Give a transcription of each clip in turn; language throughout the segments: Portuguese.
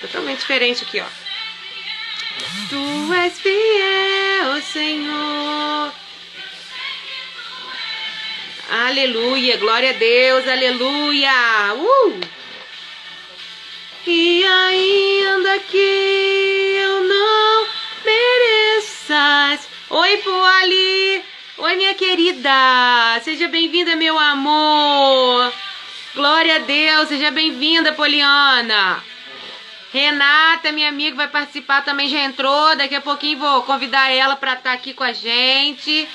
Totalmente diferente aqui, ó. Tu és fiel, Senhor. Aleluia, glória a Deus, aleluia. E ainda que eu não mereças. Oi, Poli. Oi, minha querida. Seja bem-vinda, meu amor. Glória a Deus, seja bem-vinda, Poliana. Renata, minha amiga, vai participar também, já entrou. Daqui a pouquinho vou convidar ela para estar aqui com a gente.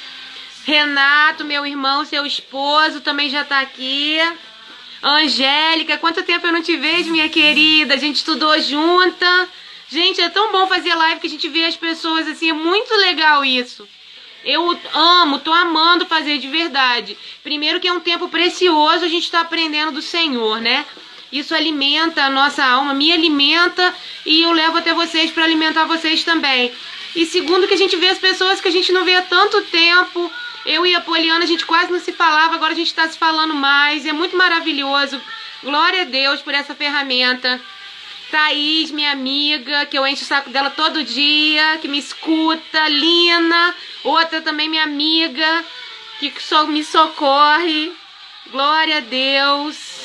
Renato, meu irmão, seu esposo, também já tá aqui. Angélica, quanto tempo eu não te vejo, minha querida? A gente estudou junta. Gente, é tão bom fazer live que a gente vê as pessoas assim, é muito legal isso. Eu amo, tô amando fazer de verdade. Primeiro que é um tempo precioso, a gente tá aprendendo do Senhor, né? Isso alimenta a nossa alma, me alimenta e eu levo até vocês para alimentar vocês também. E segundo que a gente vê as pessoas que a gente não vê há tanto tempo. Eu e a Poliana, a gente quase não se falava, agora a gente está se falando mais. É muito maravilhoso. Glória a Deus por essa ferramenta. Thaís, minha amiga, que eu encho o saco dela todo dia, que me escuta. Lina, outra também minha amiga, que só me socorre. Glória a Deus.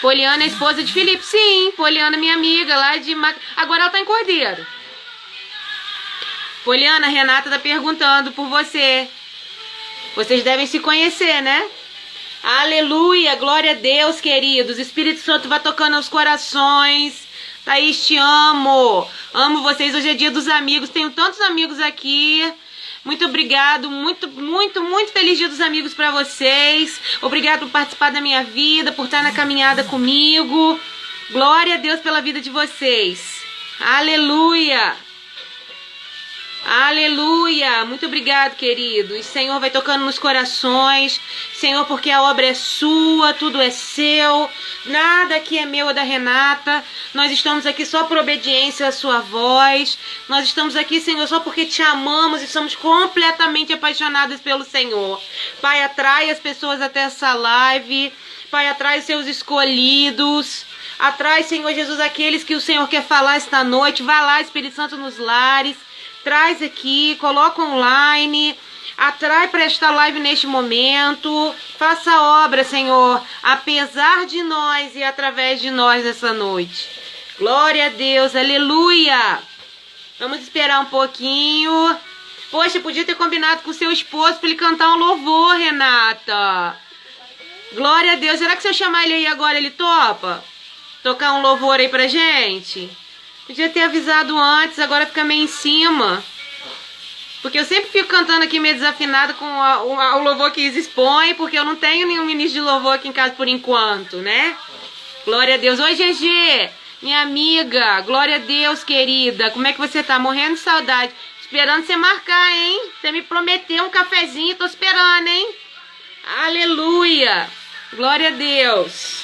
Poliana é esposa de Felipe. Sim, Poliana, minha amiga, lá de... Agora ela tá em Cordeiro. Poliana, a Renata tá perguntando por você. Vocês devem se conhecer, né? Aleluia, glória a Deus, queridos. O Espírito Santo vai tocando aos corações. Thaís, te amo. Amo vocês. Hoje é dia dos amigos. Tenho tantos amigos aqui. Muito obrigado. Muito, muito, muito feliz dia dos amigos pra vocês. Obrigado por participar da minha vida, por estar na caminhada comigo. Glória a Deus pela vida de vocês. Aleluia. Aleluia, muito obrigado, querido. O Senhor vai tocando nos corações. Senhor, porque a obra é sua, tudo é seu. Nada aqui é meu ou da Renata. Nós estamos aqui só por obediência à sua voz. Nós estamos aqui, Senhor, só porque te amamos e somos completamente apaixonadas pelo Senhor. Pai, atrai as pessoas até essa live. Pai, atrai os seus escolhidos. Atrai, Senhor Jesus, aqueles que o Senhor quer falar esta noite. Vá lá, Espírito Santo, nos lares. Traz aqui, coloca online, atrai para esta live neste momento. Faça a obra, Senhor, apesar de nós e através de nós essa noite. Glória a Deus, aleluia. Vamos esperar um pouquinho. Poxa, podia ter combinado com o seu esposo para ele cantar um louvor, Renata. Glória a Deus. Será que se eu chamar ele aí agora, ele topa? Tocar um louvor aí pra gente? Podia ter avisado antes, agora fica meio em cima. Porque eu sempre fico cantando aqui meio desafinada com o louvor que eles expõem, porque eu não tenho nenhum ministro de louvor aqui em casa por enquanto, né? Glória a Deus. Oi, GG, minha amiga. Glória a Deus, querida. Como é que você tá? Morrendo de saudade. Esperando você marcar, hein? Você me prometeu um cafezinho, tô esperando, hein? Aleluia. Glória a Deus.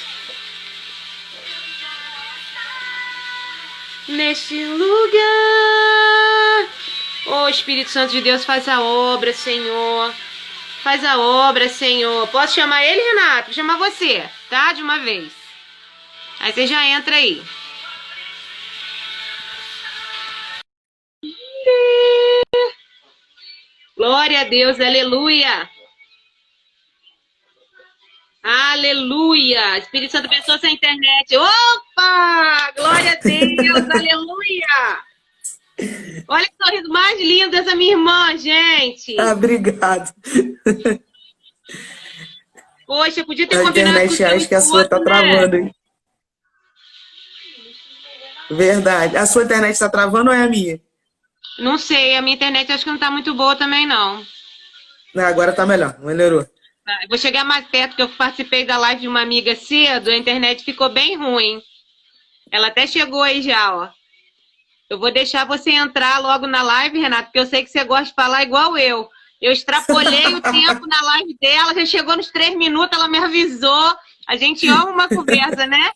Neste lugar, oh Espírito Santo de Deus, faz a obra, Senhor. Faz a obra, Senhor. Posso chamar ele, Renato? Vou chamar você, tá? De uma vez. Aí você já entra aí. Glória a Deus, aleluia. Aleluia! Espírito Santo abençoa essa internet. Opa! Glória a Deus! Aleluia! Olha que sorriso mais lindo dessa minha irmã, gente. Ah, obrigado. Poxa, podia ter A combinado com o internet, seu acho que a sua esposo, tá né? travando, hein? Verdade. A sua internet tá travando ou é a minha? Não sei, a minha internet acho que não tá muito boa também, não. Não, agora tá melhor, melhorou. Eu vou chegar mais perto, porque eu participei da live de uma amiga cedo, a internet ficou bem ruim. Ela até chegou aí já, ó. Eu vou deixar você entrar logo na live, Renato, porque eu sei que você gosta de falar igual eu. Eu extrapolei o tempo na live dela, já chegou nos 3 minutos, ela me avisou. A gente ama uma conversa, né?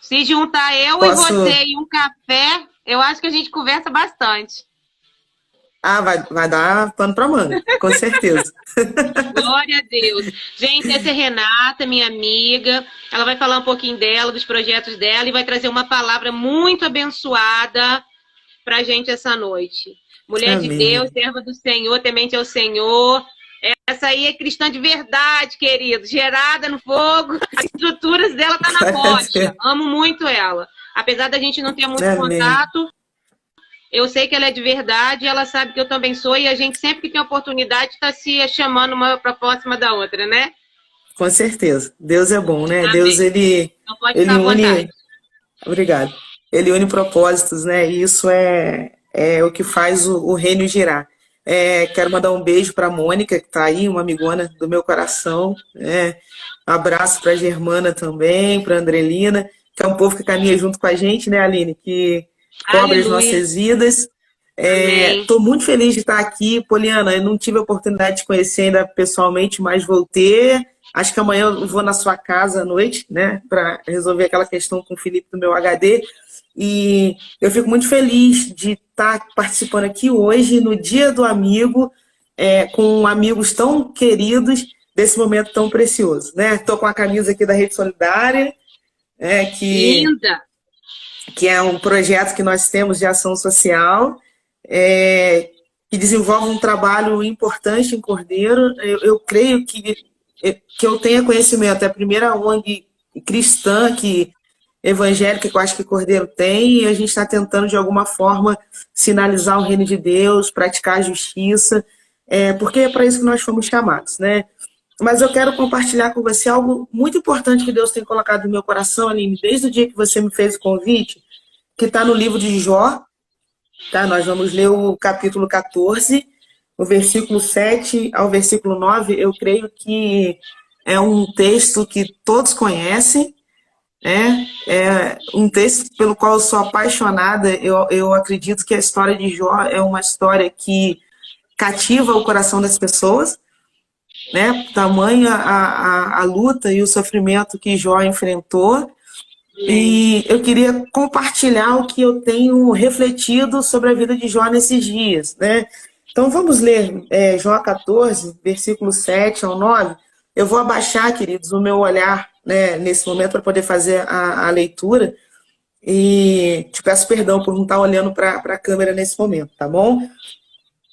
Se juntar eu e você e um café, eu acho que a gente conversa bastante. Ah, vai dar pano pra manga, com certeza. Glória a Deus. Gente, essa é Renata, minha amiga. Ela vai falar um pouquinho dela, dos projetos dela e vai trazer uma palavra muito abençoada pra gente essa noite. Mulher de Deus, Amém. serva do Senhor, temente ao Senhor. Essa aí é cristã de verdade, querido. Gerada no fogo. As estruturas dela tá na rocha. Amo muito ela. Apesar da gente não ter muito Amém. contato, eu sei que ela é de verdade, ela sabe que eu também sou, e a gente sempre que tem oportunidade está se chamando uma para próxima da outra, né? Com certeza. Deus é bom, né? Deus, Amém. ele, Então pode ficar ele à vontade. une. Obrigado. Ele une propósitos, né? E isso é o que faz o reino girar. Quero mandar um beijo para a Mônica, que está aí, uma amigona do meu coração. Né? Um abraço para a Germana também, para a Andrelina, que é um povo que caminha junto com a gente, né, Aline? Que cobre as Aleluia. nossas vidas. Amém. Estou muito feliz de estar aqui, Poliana. Eu não tive a oportunidade de conhecer ainda pessoalmente, mas vou ter. Acho que amanhã eu vou na sua casa à noite, né, para resolver aquela questão com o Felipe do meu HD. E eu fico muito feliz de estar participando aqui hoje, no Dia do Amigo, com amigos tão queridos desse momento tão precioso, né? Estou com a camisa aqui da Rede Solidária, que Linda. é um projeto que nós temos de ação social, que desenvolve um trabalho importante em Cordeiro. Eu creio que eu tenha conhecimento, é a primeira ONG cristã evangélica que eu acho que Cordeiro tem, e a gente está tentando, de alguma forma, sinalizar o reino de Deus, praticar a justiça, porque é para isso que nós fomos chamados, né? Mas eu quero compartilhar com você algo muito importante que Deus tem colocado no meu coração, Aline, desde o dia que você me fez o convite, que está no livro de Jó, tá? Nós vamos ler o capítulo 14, o versículo 7 ao versículo 9. Eu creio que é um texto que todos conhecem, é um texto pelo qual eu sou apaixonada. Eu acredito que a história de Jó é uma história que cativa o coração das pessoas, né? Tamanha a luta e o sofrimento que Jó enfrentou. E eu queria compartilhar o que eu tenho refletido sobre a vida de Jó nesses dias, né? Então vamos ler Jó 14, versículo 7 ao 9. Eu vou abaixar, queridos, o meu olhar, né, nesse momento para poder fazer a leitura. E te peço perdão por não estar olhando para a câmera nesse momento, tá bom?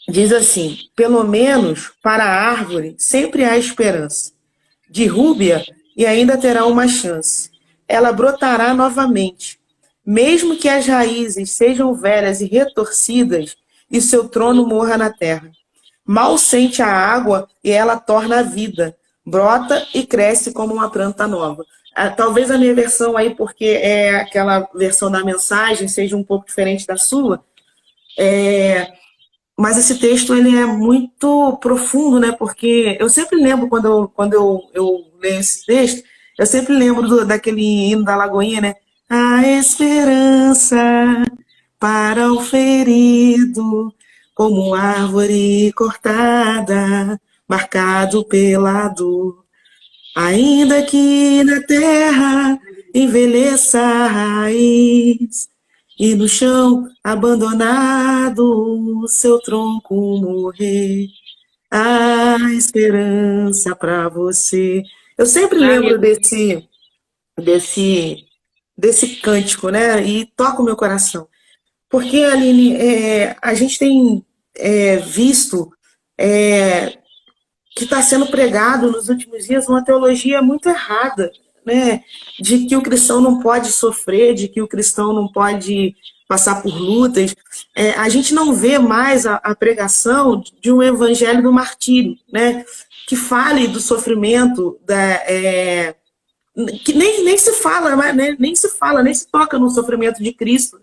Diz assim: pelo menos para a árvore sempre há esperança. Derrube-a e ainda terá uma chance. Ela brotará novamente. Mesmo que as raízes sejam velhas e retorcidas e seu trono morra na terra. Mal sente a água e ela torna a vida. Brota e cresce como uma planta nova. Talvez a minha versão aí, porque é aquela versão da mensagem, seja um pouco diferente da sua. Mas esse texto ele é muito profundo, né? Porque eu sempre lembro, quando eu leio esse texto, eu sempre lembro daquele hino da Lagoinha, né? A esperança para o ferido, como árvore cortada, marcado pela dor. Ainda que na terra envelheça a raiz, e no chão abandonado seu tronco morrer, há esperança para você. Eu sempre lembro desse cântico, né? E toca o meu coração. Porque, Aline, a gente tem visto que está sendo pregado nos últimos dias uma teologia muito errada, né? De que o cristão não pode sofrer, de que o cristão não pode passar por lutas. A gente não vê mais a pregação de um evangelho do martírio, né? Que fale do sofrimento, que nem se fala, nem se toca no sofrimento de Cristo,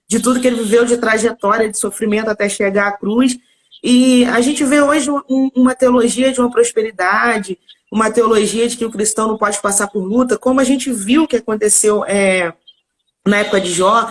de tudo que ele viveu de trajetória de sofrimento até chegar à cruz. E a gente vê hoje uma teologia de uma prosperidade, uma teologia de que o cristão não pode passar por luta, como a gente viu que aconteceu na época de Jó,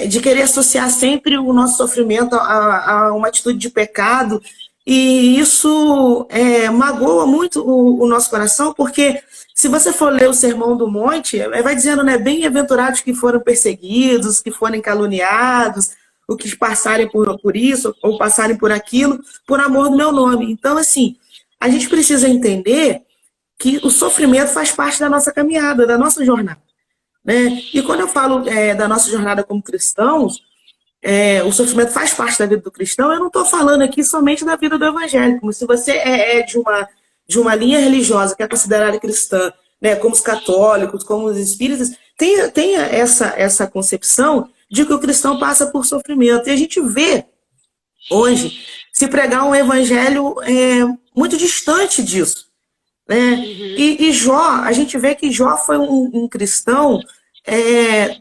de querer associar sempre o nosso sofrimento a uma atitude de pecado. E isso magoa muito o nosso coração, porque se você for ler o Sermão do Monte, vai dizendo, né, bem-aventurados que foram perseguidos, que foram caluniados, ou que passarem por isso, ou passarem por aquilo, por amor do meu nome. Então, assim, a gente precisa entender que o sofrimento faz parte da nossa caminhada, da nossa jornada, né? E quando eu falo da nossa jornada como cristãos, o sofrimento faz parte da vida do cristão, eu não estou falando aqui somente da vida do evangélico. Se você é de uma linha religiosa que é considerada cristã, né, como os católicos, como os espíritas, tenha essa concepção de que o cristão passa por sofrimento. E a gente vê hoje se pregar um evangelho muito distante disso, né? E Jó, a gente vê que Jó foi um cristão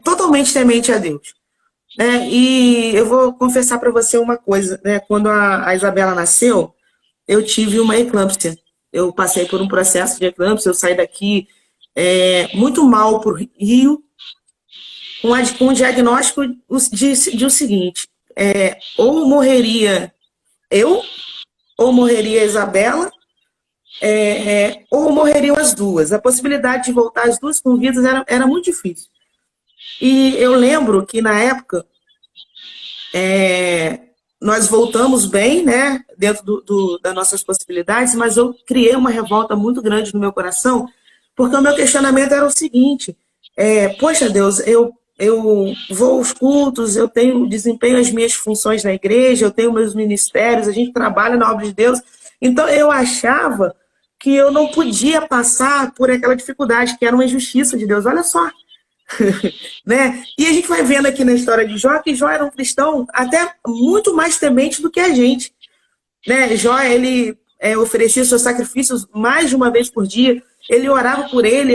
totalmente temente a Deus. E eu vou confessar para você uma coisa, né? Quando a Isabela nasceu, eu tive uma eclâmpsia. Eu passei por um processo de eclâmpsia, eu saí daqui muito mal para o Rio, com um diagnóstico de o seguinte, ou morreria eu, ou morreria a Isabela, ou morreriam as duas. A possibilidade de voltar as duas com vidas era muito difícil. E eu lembro que, na época, nós voltamos bem, né, dentro das nossas possibilidades, mas eu criei uma revolta muito grande no meu coração, porque o meu questionamento era o seguinte, poxa Deus, eu vou aos cultos, eu desempenho as minhas funções na igreja, eu tenho meus ministérios, a gente trabalha na obra de Deus, então eu achava que eu não podia passar por aquela dificuldade, que era uma injustiça de Deus, olha só. Né? E a gente vai vendo aqui na história de Jó que Jó era um cristão até muito mais temente do que a gente, né? Jó, ele oferecia seus sacrifícios mais de uma vez por dia, ele orava por ele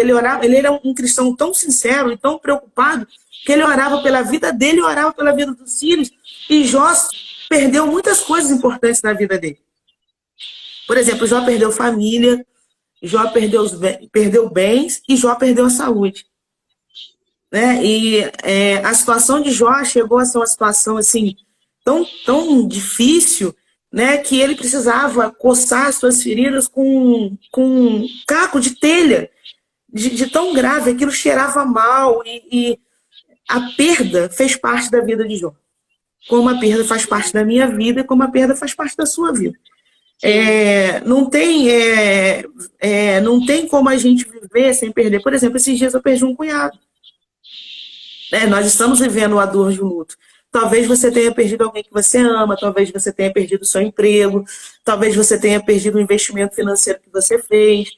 era um cristão tão sincero e tão preocupado que ele orava pela vida dele e orava pela vida dos filhos, e Jó perdeu muitas coisas importantes na vida dele. Por exemplo, Jó perdeu família, Jó perdeu bens e Jó perdeu a saúde. Né? E a situação de Jó chegou a ser uma situação assim, tão difícil, né, que ele precisava coçar as suas feridas com um caco de telha, de tão grave, aquilo cheirava mal, e a perda fez parte da vida de Jó. Como a perda faz parte da minha vida, e como a perda faz parte da sua vida. Não tem como a gente viver sem perder. Por exemplo, esses dias eu perdi um cunhado. Nós estamos vivendo a dor de um luto. Talvez você tenha perdido alguém que você ama, talvez você tenha perdido o seu emprego, talvez você tenha perdido o investimento financeiro que você fez,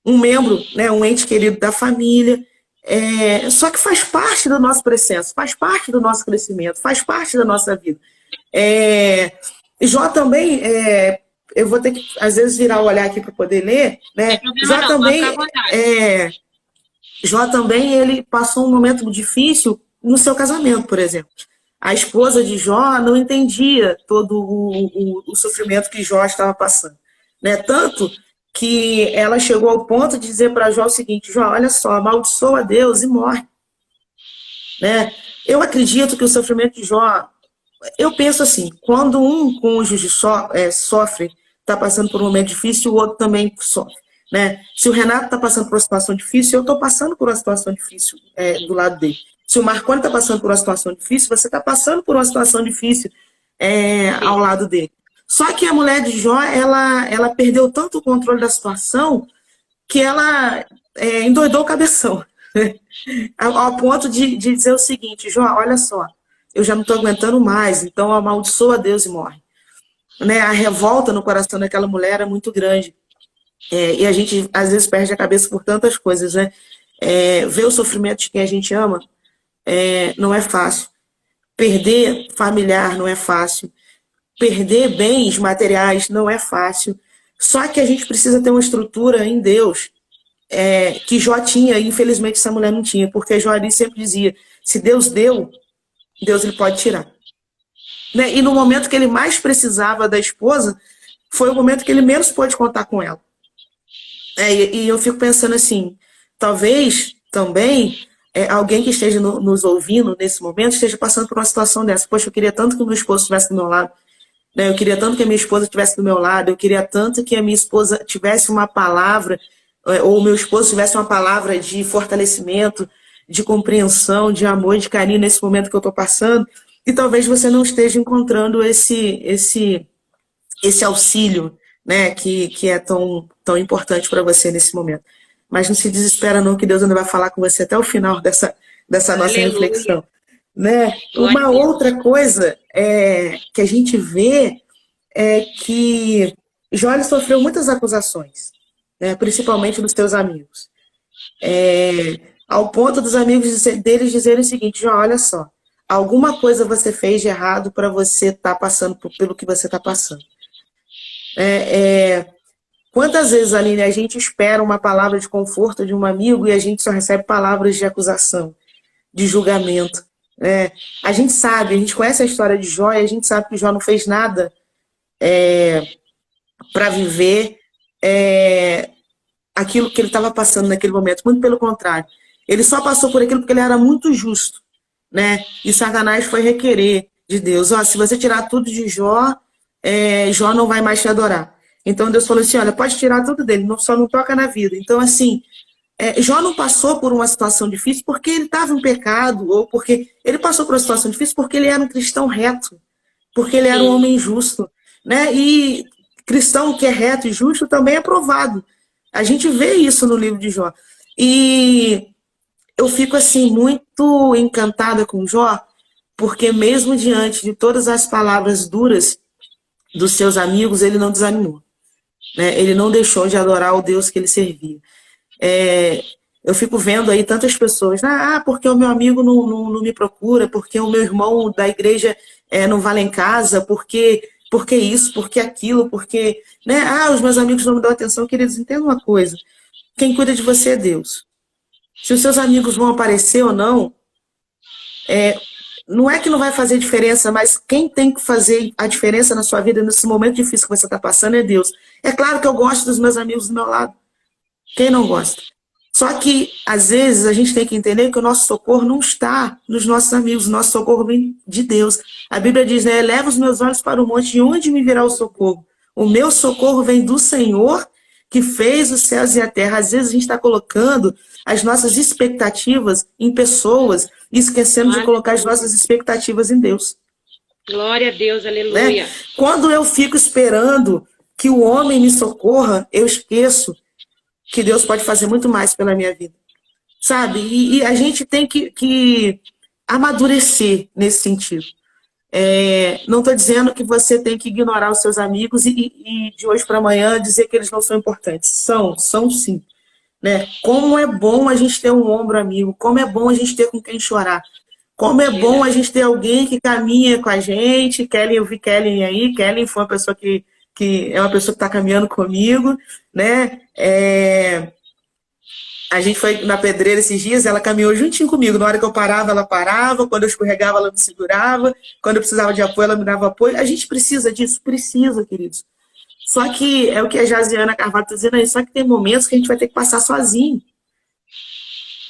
um membro, né, um ente querido da família. Só que faz parte do nosso processo, faz parte do nosso crescimento, faz parte da nossa vida. Jó também, eu vou ter que, às vezes, virar o olhar aqui para poder ler, né? Jó também, ele passou um momento difícil no seu casamento, por exemplo. A esposa de Jó não entendia todo o sofrimento que Jó estava passando, né? Tanto que ela chegou ao ponto de dizer para Jó o seguinte: Jó, olha só, amaldiçoa a Deus e morre. Né? Eu acredito que o sofrimento de Jó, eu penso assim, quando um cônjuge sofre, está passando por um momento difícil, o outro também sofre. Né? Se o Renato está passando por uma situação difícil, eu estou passando por uma situação difícil do lado dele. Se o Marconi está passando por uma situação difícil, você está passando por uma situação difícil ao lado dele. Só que a mulher de Jó, ela perdeu tanto o controle da situação que ela endoidou o cabeção. Ao ponto de dizer o seguinte: Jó, olha só, eu já não estou aguentando mais, então amaldiçoa a Deus e morre. Né? A revolta no coração daquela mulher era muito grande. E a gente, às vezes, perde a cabeça por tantas coisas, né? Ver o sofrimento de quem a gente ama não é fácil. Perder familiar não é fácil. Perder bens materiais não é fácil. Só que a gente precisa ter uma estrutura em Deus que Jó tinha, e infelizmente essa mulher não tinha, porque Jó ali sempre dizia: se Deus deu, Deus ele pode tirar. Né? E no momento que ele mais precisava da esposa, foi o momento que ele menos pôde contar com ela. E eu fico pensando assim, talvez também alguém que esteja nos ouvindo nesse momento esteja passando por uma situação dessa. Poxa, eu queria tanto que o meu esposo estivesse do meu lado, né? Eu queria tanto que a minha esposa estivesse do meu lado, eu queria tanto que a minha esposa tivesse uma palavra, ou o meu esposo tivesse uma palavra de fortalecimento, de compreensão, de amor, de carinho nesse momento que eu estou passando, e talvez você não esteja encontrando esse auxílio, né, que é tão importante para você nesse momento. Mas não se desespera não, que Deus ainda vai falar com você até o final dessa nossa reflexão. Né? Uma outra coisa que a gente vê é que Jó sofreu muitas acusações, né, principalmente dos seus amigos. Ao ponto dos amigos deles dizerem o seguinte: Jó, olha só, alguma coisa você fez de errado para você estar passando pelo que você está passando. Quantas vezes, Aline, a gente espera uma palavra de conforto de um amigo e a gente só recebe palavras de acusação, de julgamento? A gente sabe, a gente conhece a história de Jó e a gente sabe que Jó não fez nada para viver aquilo que ele estava passando naquele momento. Muito pelo contrário. Ele só passou por aquilo porque ele era muito justo, né? E Satanás foi requerer de Deus: se você tirar tudo de Jó, Jó não vai mais te adorar. Então Deus falou assim: olha, pode tirar tudo dele, só não toca na vida. Então, assim, Jó não passou por uma situação difícil porque ele estava em pecado, ou porque ele passou por uma situação difícil porque ele era um cristão reto, porque ele era um homem justo, né? E cristão que é reto e justo também é provado. A gente vê isso no livro de Jó. E eu fico, assim, muito encantada com Jó, porque mesmo diante de todas as palavras duras dos seus amigos, ele não desanimou, né? Ele não deixou de adorar o Deus que ele servia. Eu fico vendo aí tantas pessoas: porque o meu amigo não me procura, porque o meu irmão da igreja não vai lá em casa, porque isso, porque aquilo, porque, né? Os meus amigos não me dão atenção. Queridos, entenda uma coisa: quem cuida de você é Deus. Se os seus amigos vão aparecer ou não, não é que não vai fazer diferença, mas quem tem que fazer a diferença na sua vida nesse momento difícil que você está passando é Deus. É claro que eu gosto dos meus amigos do meu lado. Quem não gosta? Só que, às vezes, a gente tem que entender que o nosso socorro não está nos nossos amigos, o nosso socorro vem de Deus. A Bíblia diz, né? Eleva os meus olhos para o monte, de onde me virá o socorro? O meu socorro vem do Senhor, que fez os céus e a terra. Às vezes a gente está colocando as nossas expectativas em pessoas e esquecendo de colocar as nossas expectativas em Deus. Glória a Deus, aleluia. Né? Quando eu fico esperando que o homem me socorra, eu esqueço que Deus pode fazer muito mais pela minha vida. Sabe? E a gente tem que amadurecer nesse sentido. Não estou dizendo que você tem que ignorar os seus amigos e de hoje para amanhã dizer que eles não são importantes. São sim. Né? Como é bom a gente ter um ombro amigo, como é bom a gente ter com quem chorar, como é bom a gente ter alguém que caminha com a gente. Kelly, eu vi Kelly aí. Kelly foi uma pessoa que é uma pessoa que está caminhando comigo, né? A gente foi na pedreira esses dias, ela caminhou juntinho comigo. Na hora que eu parava, ela parava. Quando eu escorregava, ela me segurava. Quando eu precisava de apoio, ela me dava apoio. A gente precisa disso? Precisa, queridos. Só que é o que a Jasiana Carvalho está dizendo aí. Só que tem momentos que a gente vai ter que passar sozinho.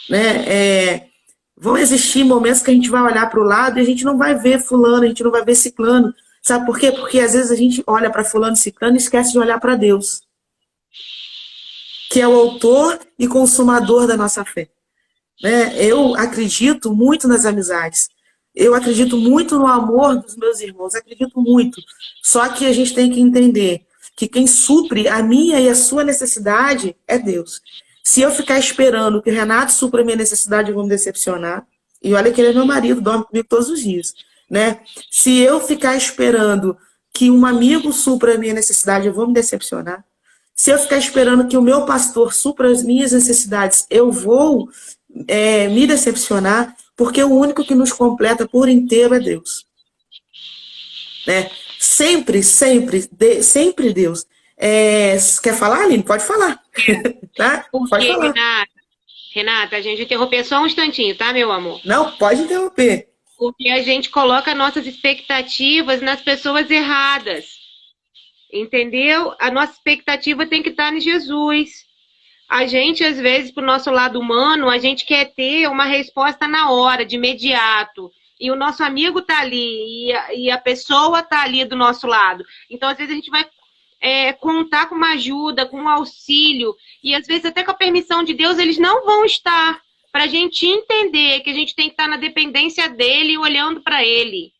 Né? Vão existir momentos que a gente vai olhar para o lado e a gente não vai ver fulano, a gente não vai ver ciclano. Sabe por quê? Porque às vezes a gente olha para fulano e ciclano e esquece de olhar para Deus, que é o autor e consumador da nossa fé. Né? Eu acredito muito nas amizades. Eu acredito muito no amor dos meus irmãos. Acredito muito. Só que a gente tem que entender que quem supre a minha e a sua necessidade é Deus. Se eu ficar esperando que o Renato supra a minha necessidade, eu vou me decepcionar. E olha que ele é meu marido, dorme comigo todos os dias. Né? Se eu ficar esperando que um amigo supra a minha necessidade, eu vou me decepcionar. Se eu ficar esperando que o meu pastor supra as minhas necessidades, eu vou me decepcionar, porque o único que nos completa por inteiro é Deus. Né? Sempre Deus. Quer falar, Aline? Pode falar. Tá? Pode falar. Renata, a gente interrompeu só um instantinho, tá, meu amor? Não, pode interromper. Porque a gente coloca nossas expectativas nas pessoas erradas. Entendeu? A nossa expectativa tem que estar em Jesus. A gente, às vezes, pro nosso lado humano, a gente quer ter uma resposta na hora, de imediato. E o nosso amigo tá ali, e a pessoa tá ali do nosso lado. Então, às vezes, a gente vai contar com uma ajuda, com um auxílio. E, às vezes, até com a permissão de Deus, eles não vão estar. para a gente entender que a gente tem que estar na dependência dele, olhando para ele.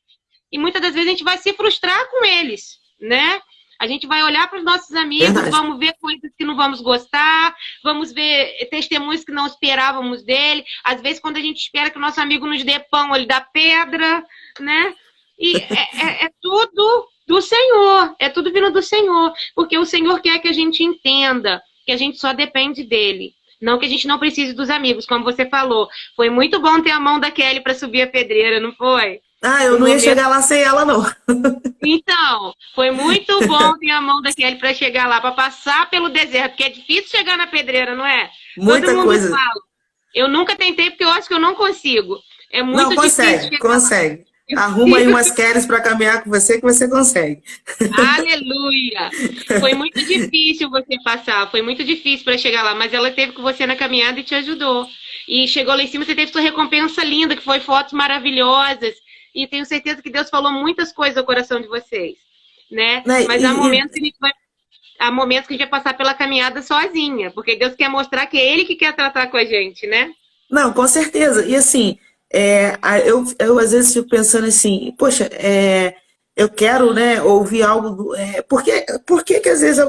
E muitas das vezes a gente vai se frustrar com eles, né? A gente vai olhar para os nossos amigos, Verdade. vamos ver coisas que não vamos gostar, vamos ver testemunhos que não esperávamos dele. Às vezes, quando a gente espera que o nosso amigo nos dê pão, ele dá pedra, né? E é tudo do Senhor, é tudo vindo do Senhor. Porque o Senhor quer que a gente entenda que a gente só depende dele. Não que a gente não precise dos amigos, como você falou. Foi muito bom ter a mão da Kelly para subir a pedreira, não foi? Ah, eu não ia chegar lá sem ela, não. Então, foi muito bom ter a mão da Kelly para chegar lá, para passar pelo deserto, porque é difícil chegar na pedreira, não é? Muita Todo mundo coisa. fala. Eu nunca tentei, porque eu acho que eu não consigo. É muito Não, consegue, difícil chegar consegue. Arruma aí umas Kellys para caminhar com você que você consegue. Aleluia! Foi muito difícil você passar, foi muito difícil para chegar lá, mas ela esteve com você na caminhada e te ajudou. E chegou lá em cima, você teve sua recompensa linda, que foi fotos maravilhosas. E tenho certeza que Deus falou muitas coisas ao coração de vocês, né? Mas há momentos que há momentos que a gente vai passar pela caminhada sozinha, porque Deus quer mostrar que é Ele que quer tratar com a gente, né? Não, com certeza. E assim, eu às vezes fico pensando assim, poxa, eu quero, né, ouvir algo. Por que às vezes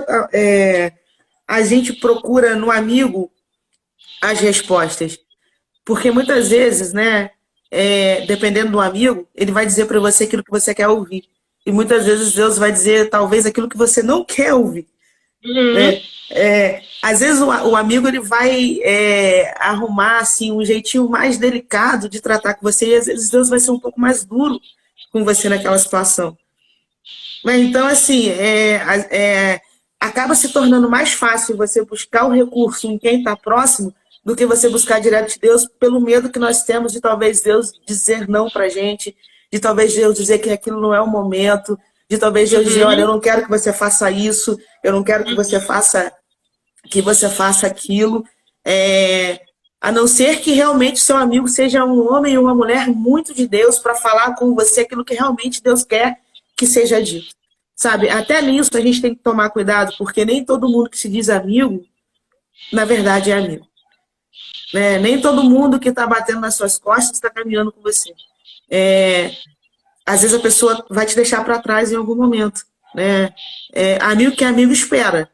a gente procura no amigo as respostas? Porque muitas vezes, né, dependendo do amigo, ele vai dizer para você aquilo que você quer ouvir. E muitas vezes Deus vai dizer, talvez, aquilo que você não quer ouvir. Né? Às vezes o amigo ele vai arrumar assim, um jeitinho mais delicado de tratar com você, e às vezes Deus vai ser um pouco mais duro com você naquela situação. Mas, então, assim, acaba se tornando mais fácil você buscar o recurso em quem está próximo do que você buscar direto de Deus, pelo medo que nós temos de talvez Deus dizer não pra gente, de talvez Deus dizer que aquilo não é o momento, de talvez Deus dizer, olha, eu não quero que você faça isso, eu não quero que você faça aquilo, a não ser que realmente seu amigo seja um homem ou uma mulher muito de Deus para falar com você aquilo que realmente Deus quer que seja dito. Sabe, até nisso a gente tem que tomar cuidado, porque nem todo mundo que se diz amigo, na verdade é amigo. Né? Nem todo mundo que está batendo nas suas costas está caminhando com você. Às vezes a pessoa vai te deixar para trás em algum momento. Né? Amigo que amigo espera.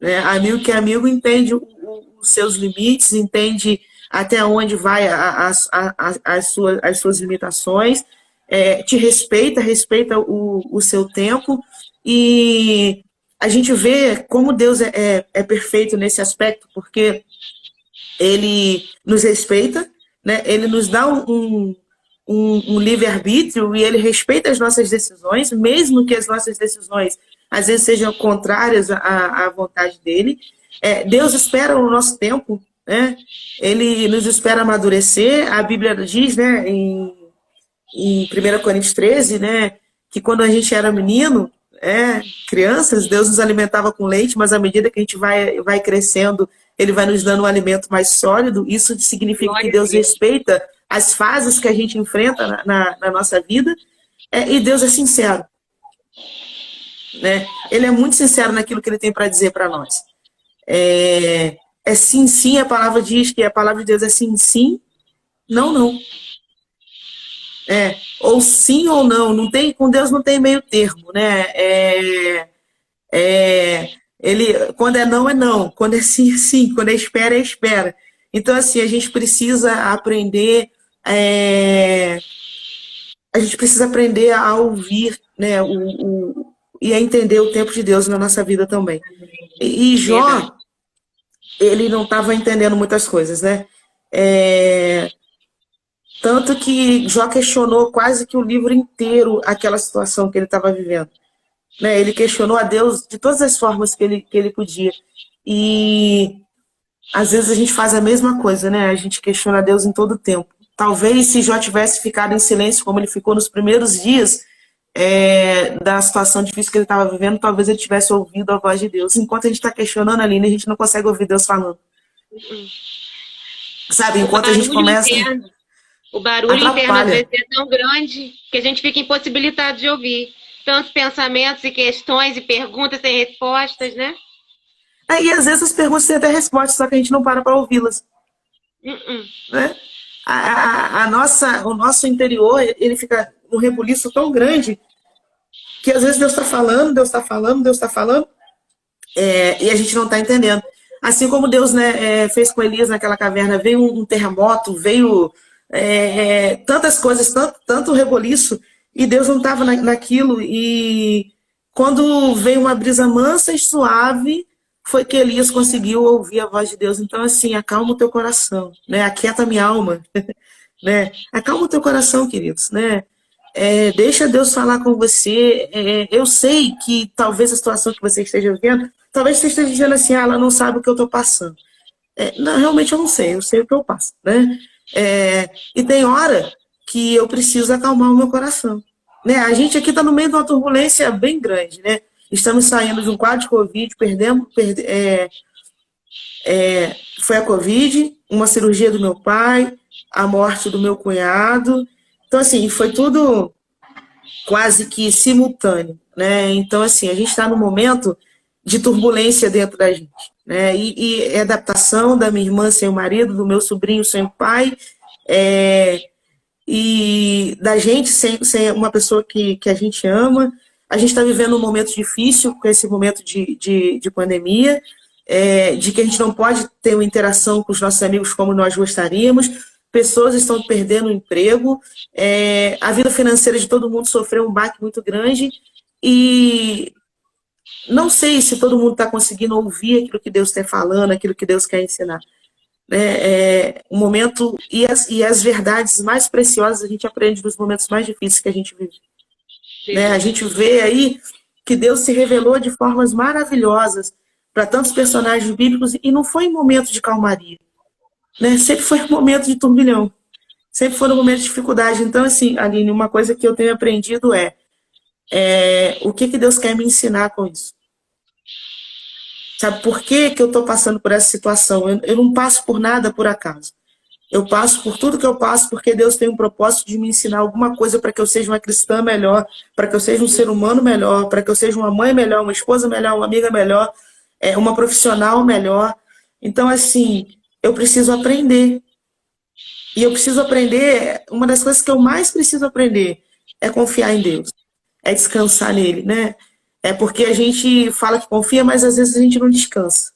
Né? Amigo que amigo entende os seus limites, entende até onde vai as suas limitações, te respeita o seu tempo, e a gente vê como Deus é perfeito nesse aspecto, porque Ele nos respeita, né? Ele nos dá um livre-arbítrio, e Ele respeita as nossas decisões, mesmo que as nossas decisões às vezes sejam contrárias à vontade dEle. Deus espera o nosso tempo, né? Ele nos espera amadurecer. A Bíblia diz, né, em 1 Coríntios 13, né, que quando a gente era menino, crianças, Deus nos alimentava com leite, mas à medida que a gente vai crescendo, Ele vai nos dando um alimento mais sólido. Isso significa que Deus respeita as fases que a gente enfrenta na nossa vida, e Deus é sincero. Né? Ele é muito sincero naquilo que Ele tem para dizer para nós. Sim, sim, a palavra diz que a palavra de Deus é sim, sim, não, não. Ou sim ou não, com Deus não tem meio termo, né? Quando é não, quando é sim, é sim, quando é espera. Então, assim, a gente precisa aprender, a ouvir, né, e a entender o tempo de Deus na nossa vida também. E Jó, ele não estava entendendo muitas coisas, né? Tanto que Jó questionou quase que o livro inteiro aquela situação que ele estava vivendo. Né? Ele questionou a Deus de todas as formas que ele podia. E às vezes a gente faz a mesma coisa, né? A gente questiona a Deus em todo o tempo. Talvez se Jó tivesse ficado em silêncio, como ele ficou nos primeiros dias da situação difícil que ele estava vivendo, talvez ele tivesse ouvido a voz de Deus. Enquanto a gente está questionando ali, a gente não consegue ouvir Deus falando. Sabe? Enquanto a gente começa... O barulho interno, às vezes, é tão grande que a gente fica impossibilitado de ouvir. Tantos pensamentos e questões e perguntas sem respostas, né? E às vezes as perguntas têm até respostas, só que a gente não para ouvi-las. Né? O nosso interior, ele fica um rebuliço tão grande que às vezes Deus está falando, Deus está falando, Deus está falando, e a gente não está entendendo. Assim como Deus, né, fez com Elias naquela caverna, veio um terremoto, veio tantas coisas, tanto reboliço, e Deus não estava naquilo. E quando veio uma brisa mansa e suave, foi que Elias conseguiu ouvir a voz de Deus. Então, assim, acalma o teu coração, né? Aquieta a minha alma, né? Acalma o teu coração, queridos, né? Deixa Deus falar com você. Eu sei que talvez a situação que você esteja vivendo, talvez você esteja dizendo assim, ela não sabe o que eu estou passando. Não, realmente eu não sei, eu sei o que eu passo, né? E tem hora que eu preciso acalmar o meu coração, né? A gente aqui está no meio de uma turbulência bem grande, né? Estamos saindo de um quadro de Covid, foi a Covid, uma cirurgia do meu pai, a morte do meu cunhado. Então, assim, foi tudo quase que simultâneo, né? Então, assim, a gente está num momento de turbulência dentro da gente, né? E adaptação da minha irmã sem o marido, do meu sobrinho sem o pai, e da gente sem uma pessoa que a gente ama. A gente está vivendo um momento difícil com esse momento de pandemia, de que a gente não pode ter uma interação com os nossos amigos como nós gostaríamos. Pessoas estão perdendo o emprego, a vida financeira de todo mundo sofreu um baque muito grande, e não sei se todo mundo está conseguindo ouvir aquilo que Deus está falando, aquilo que Deus quer ensinar. Um momento, e as verdades mais preciosas a gente aprende nos momentos mais difíceis que a gente vive. Né? A gente vê aí que Deus se revelou de formas maravilhosas para tantos personagens bíblicos, e não foi em momento de calmaria, né? Sempre foi um momento de turbilhão, sempre foi um momento de dificuldade. Então, assim, Aline, uma coisa que eu tenho aprendido o que Deus quer me ensinar com isso. Sabe por que eu estou passando por essa situação? Eu não passo por nada por acaso. Eu passo por tudo que eu passo porque Deus tem um propósito de me ensinar alguma coisa para que eu seja uma cristã melhor, para que eu seja um ser humano melhor, para que eu seja uma mãe melhor, uma esposa melhor, uma amiga melhor, uma profissional melhor. Então, assim, eu preciso aprender. E eu preciso aprender, uma das coisas que eu mais preciso aprender é confiar em Deus, é descansar nele, né? Porque a gente fala que confia, mas às vezes a gente não descansa.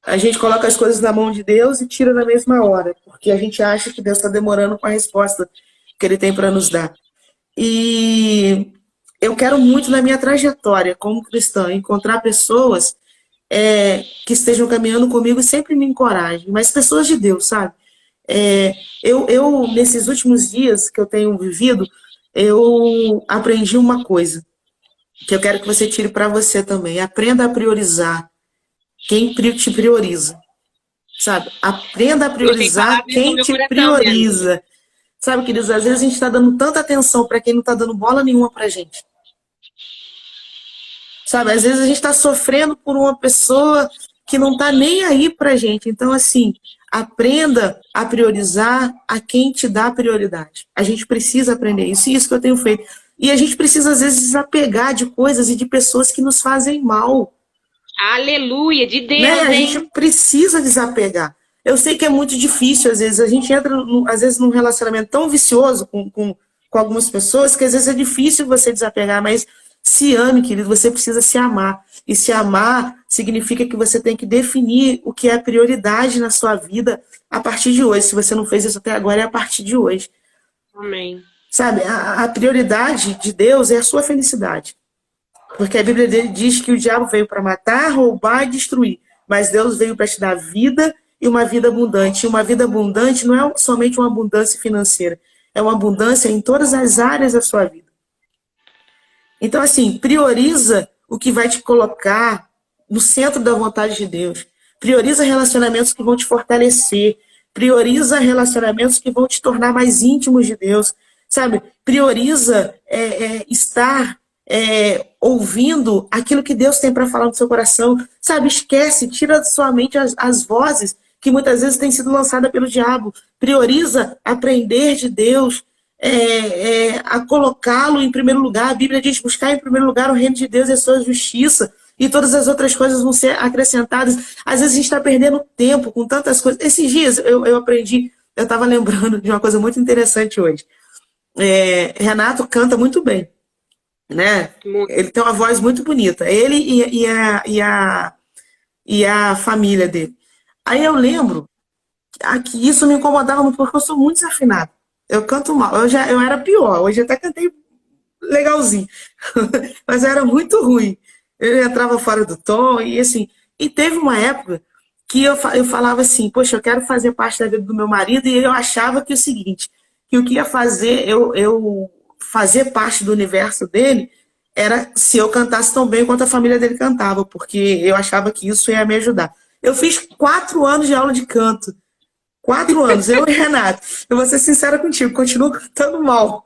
A gente coloca as coisas na mão de Deus e tira na mesma hora, porque a gente acha que Deus está demorando com a resposta que Ele tem para nos dar. E eu quero muito, na minha trajetória como cristã, encontrar pessoas que estejam caminhando comigo e sempre me encorajem, mas pessoas de Deus, sabe? Eu, nesses últimos dias que eu tenho vivido, eu aprendi uma coisa, que eu quero que você tire para você também. Aprenda a priorizar quem te prioriza, sabe? Aprenda a priorizar quem te prioriza. Mesmo. Sabe, queridos, às vezes a gente está dando tanta atenção para quem não está dando bola nenhuma para a gente. Sabe, às vezes a gente está sofrendo por uma pessoa que não está nem aí para a gente. Então, assim, aprenda a priorizar a quem te dá prioridade. A gente precisa aprender isso, e isso que eu tenho feito. E a gente precisa, às vezes, desapegar de coisas e de pessoas que nos fazem mal. Aleluia, de Deus, né? A gente precisa desapegar. Eu sei que é muito difícil, às vezes. A gente entra, às vezes, num relacionamento tão vicioso com algumas pessoas que, às vezes, é difícil você desapegar, mas se ame, querido, você precisa se amar. E se amar significa que você tem que definir o que é a prioridade na sua vida a partir de hoje. Se você não fez isso até agora, é a partir de hoje. Amém. Sabe, a prioridade de Deus é a sua felicidade. Porque a Bíblia dele diz que o diabo veio para matar, roubar e destruir. Mas Deus veio para te dar vida e uma vida abundante. E uma vida abundante não é somente uma abundância financeira. É uma abundância em todas as áreas da sua vida. Então, assim, prioriza o que vai te colocar no centro da vontade de Deus. Prioriza relacionamentos que vão te fortalecer. Prioriza relacionamentos que vão te tornar mais íntimos de Deus. Sabe? Prioriza estar ouvindo aquilo que Deus tem para falar no seu coração. Sabe? Esquece, tira da sua mente as vozes que muitas vezes têm sido lançadas pelo diabo. Prioriza aprender de Deus, a colocá-lo em primeiro lugar. A Bíblia diz: buscar em primeiro lugar o reino de Deus e a sua justiça. e todas as outras coisas vão ser acrescentadas. Às vezes a gente está perdendo tempo com tantas coisas. Esses dias eu aprendi, eu estava lembrando de uma coisa muito interessante hoje. Renato canta muito bem, né? Ele tem uma voz muito bonita. Ele e a família dele. Aí eu lembro que isso me incomodava muito, porque eu sou muito desafinada. Eu canto mal. Eu era pior. Hoje eu até cantei legalzinho. Mas eu era muito ruim. Eu entrava fora do tom e assim. E teve uma época que eu falava assim, poxa, eu quero fazer parte da vida do meu marido, e eu achava que o seguinte, que o que ia fazer eu fazer parte do universo dele era se eu cantasse tão bem quanto a família dele cantava, porque eu achava que isso ia me ajudar. Eu fiz 4 anos de aula de canto. 4 anos, eu e Renato. Eu vou ser sincera contigo, continuo cantando mal.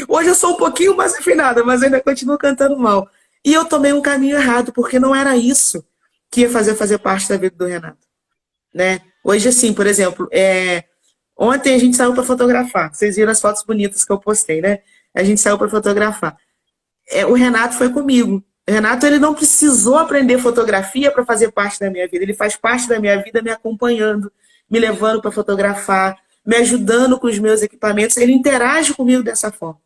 Hoje eu sou um pouquinho mais afinada, mas ainda continuo cantando mal. E eu tomei um caminho errado, porque não era isso que ia fazer parte da vida do Renato. Né? Hoje, assim, por exemplo, ontem a gente saiu para fotografar. Vocês viram as fotos bonitas que eu postei, né? A gente saiu para fotografar. O Renato foi comigo. O Renato, ele não precisou aprender fotografia para fazer parte da minha vida. Ele faz parte da minha vida me acompanhando, me levando para fotografar, me ajudando com os meus equipamentos. Ele interage comigo dessa forma.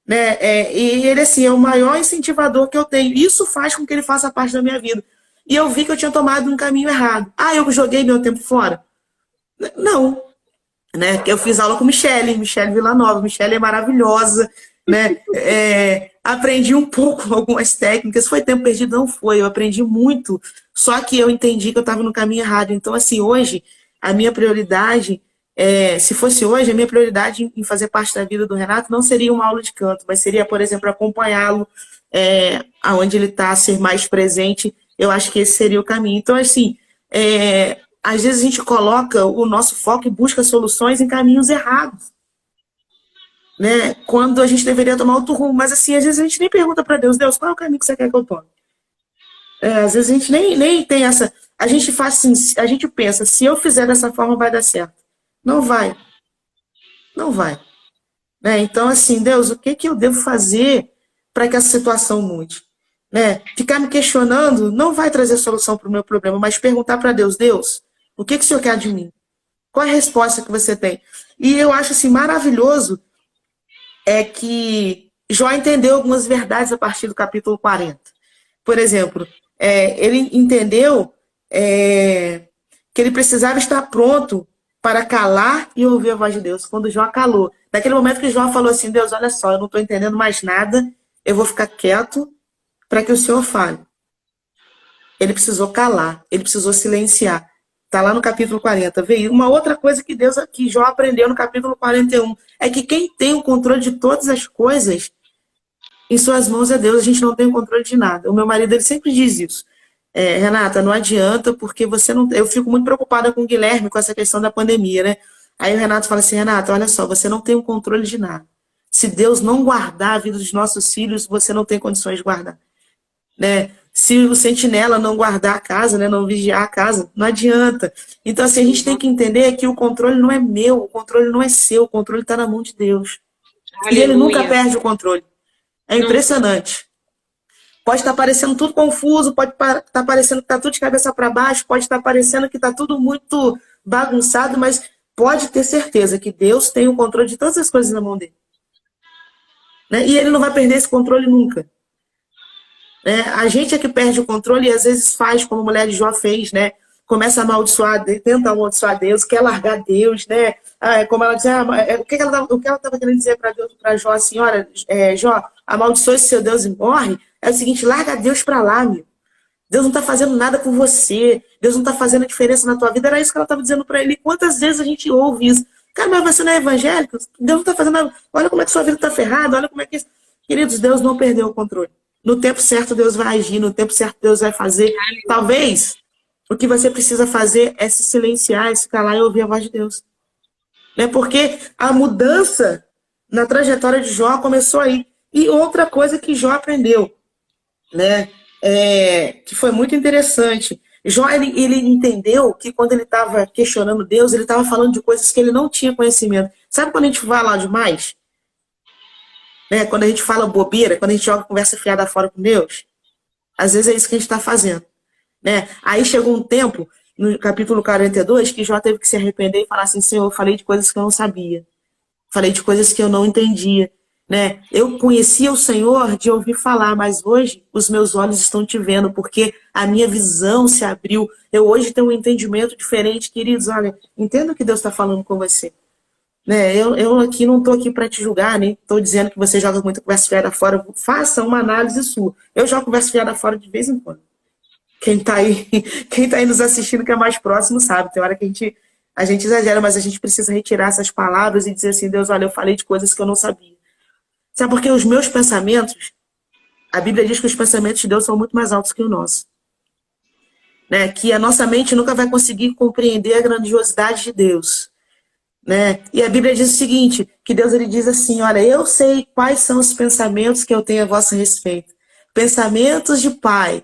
Né? E ele, assim, é o maior incentivador que eu tenho. Isso faz com que ele faça parte da minha vida. E eu vi que eu tinha tomado um caminho errado. Eu joguei meu tempo fora? Não. Né? Eu fiz aula com Michele Villanova. Michele é maravilhosa. Né? Aprendi um pouco algumas técnicas. Foi tempo perdido? Não foi. Eu aprendi muito. Só que eu entendi que eu estava no caminho errado. Então, assim, hoje, a minha prioridade... se fosse hoje, a minha prioridade em fazer parte da vida do Renato não seria uma aula de canto, mas seria, por exemplo, acompanhá-lo aonde ele está, ser mais presente. Eu acho que esse seria o caminho. Então, assim, às vezes a gente coloca o nosso foco e busca soluções em caminhos errados. Né? Quando a gente deveria tomar outro rumo. Mas, assim, às vezes a gente nem pergunta para Deus, qual é o caminho que você quer que eu tome? Às vezes a gente nem tem essa... A gente faz assim, a gente pensa, se eu fizer dessa forma vai dar certo. Não vai. Não vai. Né? Então, assim, Deus, o que eu devo fazer para que essa situação mude? Né? Ficar me questionando não vai trazer solução para o meu problema, mas perguntar para Deus, o que o Senhor quer de mim? Qual é a resposta que você tem? E eu acho assim, maravilhoso que Jó entendeu algumas verdades a partir do capítulo 40. Por exemplo, ele entendeu que ele precisava estar pronto para calar e ouvir a voz de Deus. Quando Jó calou. Naquele momento que Jó falou assim, Deus, olha só, eu não estou entendendo mais nada, eu vou ficar quieto para que o Senhor fale. Ele precisou calar, ele precisou silenciar. Está lá no capítulo 40. Veio uma outra coisa que Jó aprendeu no capítulo 41, é que quem tem o controle de todas as coisas em suas mãos é Deus, a gente não tem o controle de nada. O meu marido, ele sempre diz isso. Renata, não adianta, porque você não... Eu fico muito preocupada com o Guilherme, com essa questão da pandemia, né? Aí o Renato fala assim, Renata, olha só, você não tem o controle de nada. Se Deus não guardar a vida dos nossos filhos, você não tem condições de guardar. Né? Se o sentinela não guardar a casa, né, não vigiar a casa, não adianta. Então, assim, a gente tem que entender que o controle não é meu, o controle não é seu, o controle está na mão de Deus. Aleluia. E ele nunca perde o controle. É impressionante. Pode estar parecendo tudo confuso, pode estar parecendo que está tudo de cabeça para baixo, pode estar parecendo que está tudo muito bagunçado, mas pode ter certeza que Deus tem o controle de todas as coisas na mão dele. Né? E ele não vai perder esse controle nunca. A gente é que perde o controle e às vezes faz como a mulher de Jó fez, né? Começa a amaldiçoar, tenta amaldiçoar Deus, quer largar Deus, né? Como ela dizia, o que ela estava querendo dizer para Jó assim, olha, Jó, amaldiçoa esse seu Deus e morre, é o seguinte, larga Deus para lá, meu. Deus não está fazendo nada por você, Deus não está fazendo a diferença na tua vida, era isso que ela estava dizendo para ele. E quantas vezes a gente ouve isso? Cara, mas você não é evangélico? Deus não está fazendo nada, olha como é que sua vida está ferrada, olha como é que... Queridos, Deus não perdeu o controle. No tempo certo Deus vai agir, no tempo certo Deus vai fazer. Talvez o que você precisa fazer é se silenciar, é se calar e ouvir a voz de Deus. Né? Porque a mudança na trajetória de Jó começou aí. E outra coisa que Jó aprendeu, né? Que foi muito interessante. Jó, ele entendeu que quando ele estava questionando Deus, ele estava falando de coisas que ele não tinha conhecimento. Sabe quando a gente vai lá demais? né? Quando a gente fala bobeira, quando a gente joga conversa fiada fora com Deus, às vezes é isso que a gente está fazendo, né? Aí chegou um tempo, no capítulo 42, que Jó teve que se arrepender e falar assim: Senhor, eu falei de coisas que eu não sabia, falei de coisas que eu não entendia, né? Eu conhecia o Senhor de ouvir falar, mas hoje os meus olhos estão te vendo, porque a minha visão se abriu. Eu hoje tenho um entendimento diferente, queridos. Olha, entenda o que Deus está falando com você. Né? Eu aqui não estou aqui para te julgar, nem estou dizendo que você joga muita conversa fiada fora. Faça uma análise sua. Eu jogo conversa fiada fora de vez em quando. Quem está aí, quem tá aí nos assistindo, que é mais próximo, sabe. Tem hora que a gente exagera, mas a gente precisa retirar essas palavras e dizer assim: Deus, olha, eu falei de coisas que eu não sabia. Sabe por que os meus pensamentos, a Bíblia diz que os pensamentos de Deus são muito mais altos que o nosso. Né? Que a nossa mente nunca vai conseguir compreender a grandiosidade de Deus. Né? E a Bíblia diz o seguinte, que Deus ele diz assim: olha, eu sei quais são os pensamentos que eu tenho a vosso respeito. Pensamentos de paz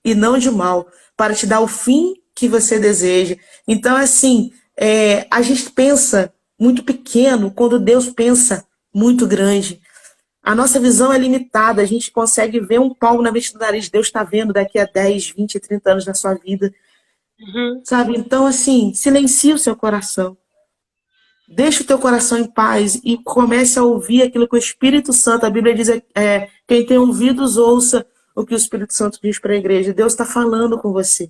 e não de mal, para te dar o fim que você deseja. Então, assim, a gente pensa muito pequeno quando Deus pensa muito grande. A nossa visão é limitada, a gente consegue ver um palmo na frente do nariz. Deus está vendo daqui a 10, 20, 30 anos na sua vida. Sabe? Então, assim, silencia o seu coração. Deixa o teu coração em paz e comece a ouvir aquilo que o Espírito Santo, a Bíblia diz, quem tem ouvidos, ouça o que o Espírito Santo diz para a igreja. Deus está falando com você.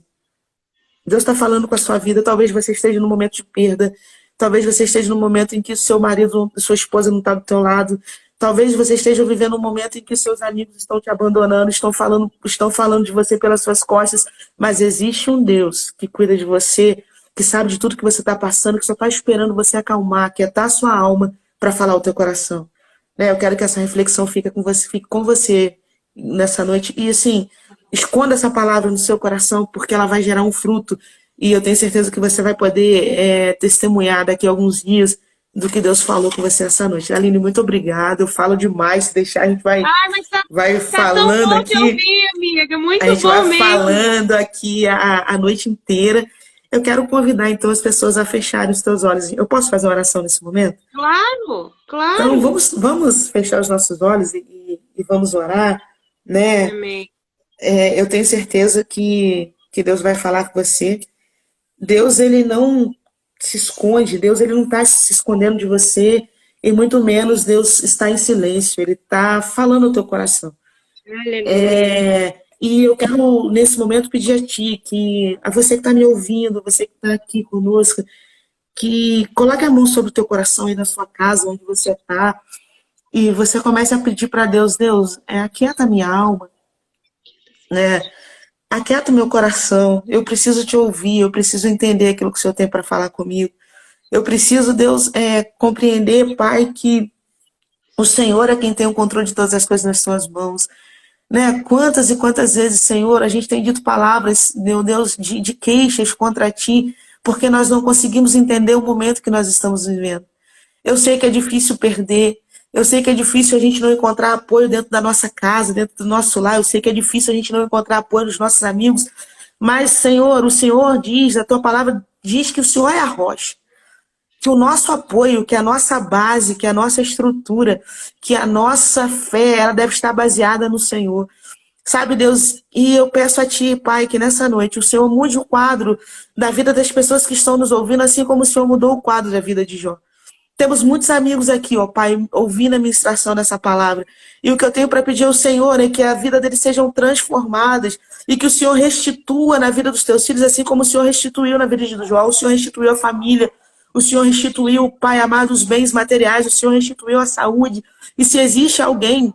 Deus está falando com a sua vida. Talvez você esteja num momento de perda. Talvez você esteja num momento em que o seu marido, sua esposa não está do teu lado. Talvez você esteja vivendo um momento em que seus amigos estão te abandonando, estão falando de você pelas suas costas. Mas existe um Deus que cuida de você, que sabe de tudo que você está passando, que só está esperando você acalmar, aquietar a sua alma para falar o teu coração. Né? Eu quero que essa reflexão fique com você nessa noite. E assim, esconda essa palavra no seu coração, porque ela vai gerar um fruto. E eu tenho certeza que você vai poder testemunhar daqui a alguns dias do que Deus falou com você essa noite. Aline, muito obrigada. Eu falo demais, se deixar a gente vai falando tão bom aqui. Te ouvir, amiga. Muito a gente bom vai mesmo. falando aqui a noite inteira. Eu quero convidar, então, as pessoas a fecharem os teus olhos. Eu posso fazer uma oração nesse momento? Claro, claro. Então, vamos fechar os nossos olhos e vamos orar, né? Amém. Eu tenho certeza que Deus vai falar com você. Deus, ele não se esconde. Deus, ele não está se escondendo de você. E muito menos Deus está em silêncio. Ele está falando no teu coração. E eu quero, nesse momento, pedir a ti, a você que está me ouvindo, você que está aqui conosco, que coloque a mão sobre o teu coração aí na sua casa, onde você está, e você comece a pedir para Deus: Deus, aquieta a minha alma, né? Aquieta o meu coração, eu preciso te ouvir, eu preciso entender aquilo que o Senhor tem para falar comigo. Eu preciso, Deus, compreender, Pai, que o Senhor é quem tem o controle de todas as coisas nas suas mãos. Né? Quantas e quantas vezes, Senhor, a gente tem dito palavras, meu Deus, de queixas contra ti, porque nós não conseguimos entender o momento que nós estamos vivendo. Eu sei que é difícil perder, eu sei que é difícil a gente não encontrar apoio dentro da nossa casa, dentro do nosso lar, eu sei que é difícil a gente não encontrar apoio dos nossos amigos, mas, Senhor, o Senhor diz, a tua palavra diz que o Senhor é a rocha. Que o nosso apoio, que a nossa base, que a nossa estrutura, que a nossa fé, ela deve estar baseada no Senhor. Sabe, Deus, e eu peço a Ti, Pai, que nessa noite o Senhor mude o quadro da vida das pessoas que estão nos ouvindo, assim como o Senhor mudou o quadro da vida de Jó. Temos muitos amigos aqui, ó Pai, ouvindo a ministração dessa palavra. E o que eu tenho para pedir ao Senhor é que a vida deles sejam transformadas e que o Senhor restitua na vida dos teus filhos, assim como o Senhor restituiu na vida de Jó, o Senhor restituiu a família, o Senhor restituiu, Pai amado, os bens materiais, o Senhor restituiu a saúde. E se existe alguém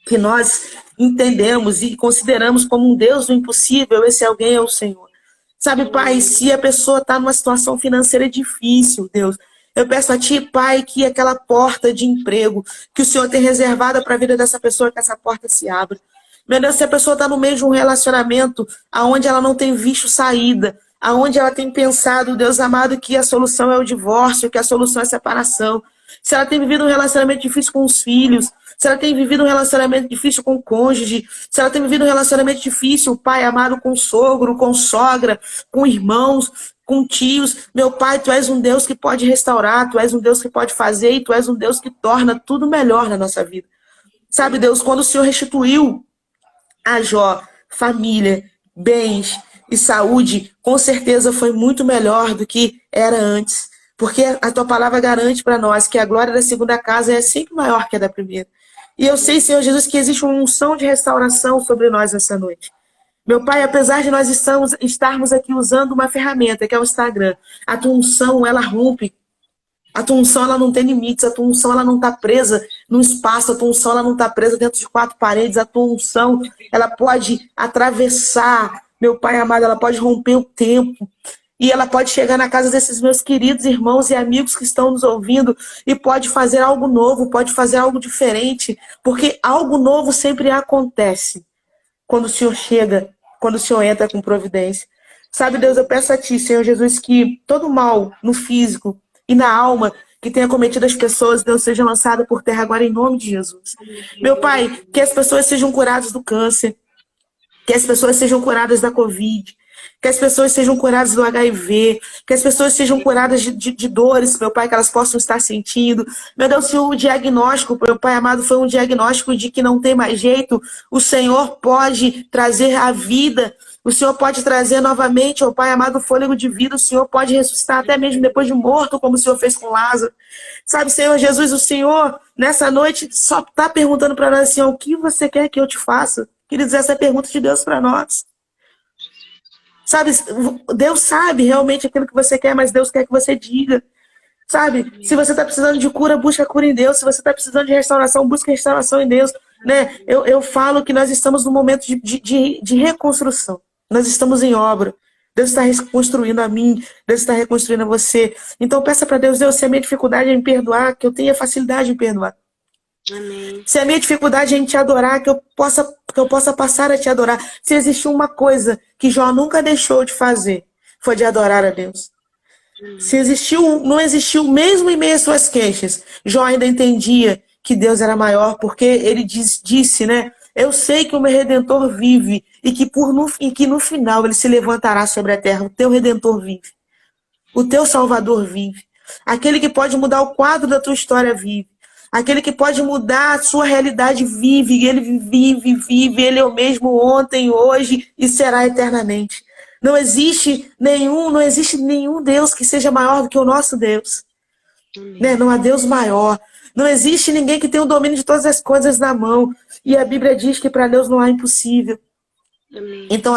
que nós entendemos e consideramos como um Deus do impossível, esse alguém é o Senhor. Sabe, Pai, se a pessoa está numa situação financeira difícil, Deus, eu peço a Ti, Pai, que aquela porta de emprego que o Senhor tem reservada para a vida dessa pessoa, que essa porta se abra. Meu Deus, se a pessoa está no meio de um relacionamento onde ela não tem visto saída, aonde ela tem pensado, Deus amado, que a solução é o divórcio, que a solução é a separação. Se ela tem vivido um relacionamento difícil com os filhos, se ela tem vivido um relacionamento difícil com o cônjuge, se ela tem vivido um relacionamento difícil, pai amado, com sogro, com sogra, com irmãos, com tios. Meu Pai, Tu és um Deus que pode restaurar, Tu és um Deus que pode fazer e Tu és um Deus que torna tudo melhor na nossa vida. Sabe, Deus, quando o Senhor restituiu a Jó família, bens e saúde, com certeza foi muito melhor do que era antes. Porque a tua palavra garante para nós que a glória da segunda casa é sempre maior que a da primeira. E eu sei, Senhor Jesus, que existe uma unção de restauração sobre nós nessa noite. Meu Pai, apesar de nós estarmos aqui usando uma ferramenta, que é o Instagram, a tua unção, ela rompe. A tua unção, ela não tem limites. A tua unção, ela não está presa num espaço. A tua unção, ela não está presa dentro de quatro paredes. A tua unção, ela pode atravessar, meu Pai amado, ela pode romper o tempo. E ela pode chegar na casa desses meus queridos irmãos e amigos que estão nos ouvindo e pode fazer algo novo, pode fazer algo diferente, porque algo novo sempre acontece quando o Senhor chega, quando o Senhor entra com providência. Sabe, Deus, eu peço a Ti, Senhor Jesus, que todo mal no físico e na alma que tenha cometido as pessoas, Deus, seja lançado por terra agora em nome de Jesus. Meu Pai, que as pessoas sejam curadas do câncer, que as pessoas sejam curadas da Covid, que as pessoas sejam curadas do HIV, que as pessoas sejam curadas de dores, meu Pai, que elas possam estar sentindo. Meu Deus, se o diagnóstico, meu Pai amado, foi um diagnóstico de que não tem mais jeito, o Senhor pode trazer a vida, o Senhor pode trazer novamente, meu Pai amado, o fôlego de vida, o Senhor pode ressuscitar até mesmo depois de morto, como o Senhor fez com Lázaro. Sabe, Senhor Jesus, o Senhor, nessa noite, só está perguntando para nós assim, o que você quer que eu te faça? Queridos, essa é a pergunta de Deus para nós. Sabe, Deus sabe realmente aquilo que você quer, mas Deus quer que você diga. Sabe, se você está precisando de cura, busca cura em Deus. Se você está precisando de restauração, busca restauração em Deus. Né? Eu falo que nós estamos num momento de reconstrução. Nós estamos em obra. Deus está reconstruindo a mim, Deus está reconstruindo a você. Então peça para Deus, Deus, se a minha dificuldade é em perdoar, que eu tenha facilidade em perdoar. Amém. Se a minha dificuldade é em te adorar, que eu possa passar a te adorar. Se existiu uma coisa que Jó nunca deixou de fazer, foi de adorar a Deus. Se não existiu, mesmo em meio às suas queixas, Jó ainda entendia que Deus era maior, porque ele disse, né? Eu sei que o meu Redentor vive e que no final ele se levantará sobre a terra. O teu Redentor vive. O teu Salvador vive. Aquele que pode mudar o quadro da tua história vive. Aquele que pode mudar a sua realidade vive. Ele vive. Ele é o mesmo ontem, hoje e será eternamente. Não existe nenhum Deus que seja maior do que o nosso Deus. Né? Não há Deus maior. Não existe ninguém que tenha o domínio de todas as coisas na mão. E a Bíblia diz que para Deus não há impossível. Amém. Então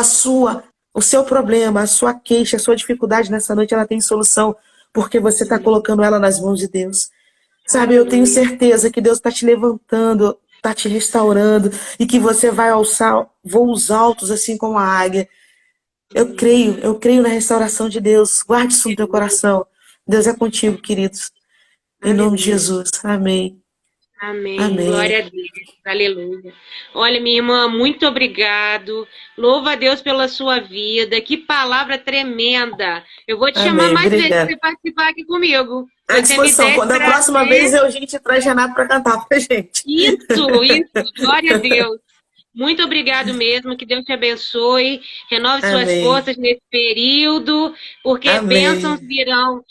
o seu problema, a sua queixa, a sua dificuldade nessa noite, ela tem solução, porque você está colocando ela nas mãos de Deus. Sabe, eu tenho certeza que Deus está te levantando, está te restaurando, e que você vai alçar voos altos, assim como a águia. Eu creio na restauração de Deus. Guarde isso no teu coração. Deus é contigo, queridos. Em nome de Jesus. Amém. Amém. Amém. Glória a Deus. Aleluia. Olha, minha irmã, muito obrigado. Louva a Deus pela sua vida. Que palavra tremenda. Eu vou te chamar mais vezes para você participar aqui comigo. À disposição. Quando a próxima vez a gente traz Renato para cantar pra gente. Isso. Glória a Deus. Muito obrigado mesmo, que Deus te abençoe, renove suas forças nesse período, porque bênçãos virão,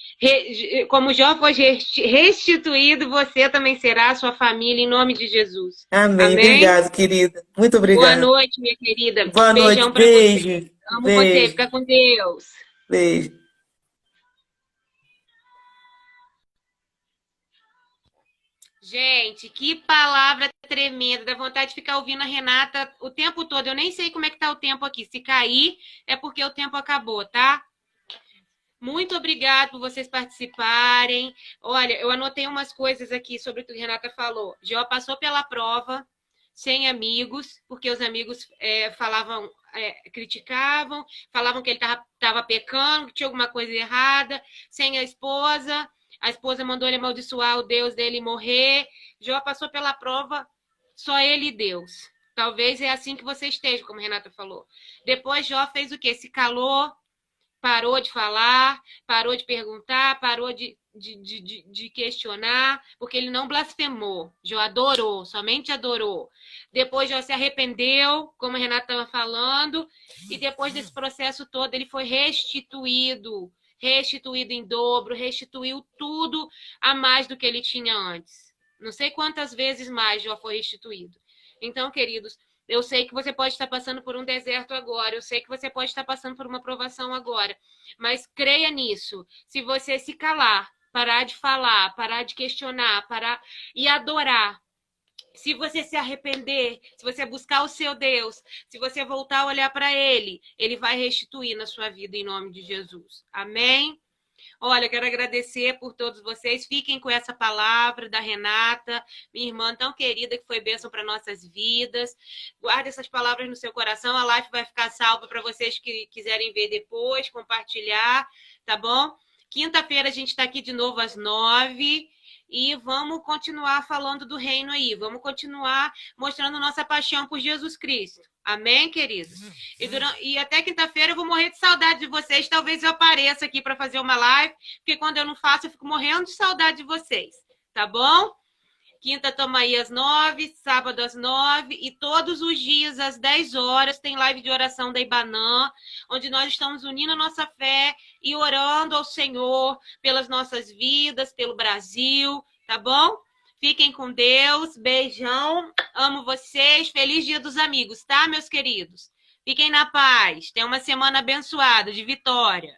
como Jó foi restituído, você também será, sua família, em nome de Jesus. Amém. Obrigado, querida. Muito obrigada. Boa noite, minha querida. Boa Beijão noite, beijo. Amo você, fica com Deus. Beijo. Gente, que palavra tremenda, dá vontade de ficar ouvindo a Renata o tempo todo. Eu nem sei como é que tá o tempo aqui. Se cair, é porque o tempo acabou, tá? Muito obrigada por vocês participarem. Olha, eu anotei umas coisas aqui sobre o que a Renata falou. Jó passou pela prova, sem amigos, porque os amigos criticavam, falavam que ele estava pecando, que tinha alguma coisa errada, sem a esposa mandou ele amaldiçoar o Deus dele morrer. Jó passou pela prova, só ele e Deus. Talvez é assim que você esteja, como a Renata falou. Depois Jó fez o quê? Se calou, parou de falar, parou de perguntar, parou de questionar, porque ele não blasfemou. Jó adorou, somente adorou. Depois Jó se arrependeu, como a Renata estava falando, e depois desse processo todo ele foi restituído em dobro, restituiu tudo a mais do que ele tinha antes. Não sei quantas vezes mais já foi restituído. Então, queridos, eu sei que você pode estar passando por um deserto agora, eu sei que você pode estar passando por uma provação agora, mas creia nisso. Se você se calar, parar de falar, parar de questionar, parar e adorar, se você se arrepender, se você buscar o seu Deus, se você voltar a olhar para Ele, Ele vai restituir na sua vida em nome de Jesus. Amém? Olha, quero agradecer por todos vocês. Fiquem com essa palavra da Renata, minha irmã tão querida, que foi bênção para nossas vidas. Guarde essas palavras no seu coração. A live vai ficar salva para vocês que quiserem ver depois, compartilhar, tá bom? Quinta-feira a gente está aqui de novo às 9h. E vamos continuar falando do reino aí. Vamos continuar mostrando nossa paixão por Jesus Cristo. Amém, queridos? E até quinta-feira eu vou morrer de saudade de vocês. Talvez eu apareça aqui para fazer uma live, porque quando eu não faço, eu fico morrendo de saudade de vocês. Tá bom? Quinta toma aí às 9h, sábado às 9h, e todos os dias às 10 horas tem live de oração da Ibanã, onde nós estamos unindo a nossa fé e orando ao Senhor pelas nossas vidas, pelo Brasil, tá bom? Fiquem com Deus, beijão, amo vocês, feliz Dia dos Amigos, tá, meus queridos? Fiquem na paz, tenham uma semana abençoada, de vitória.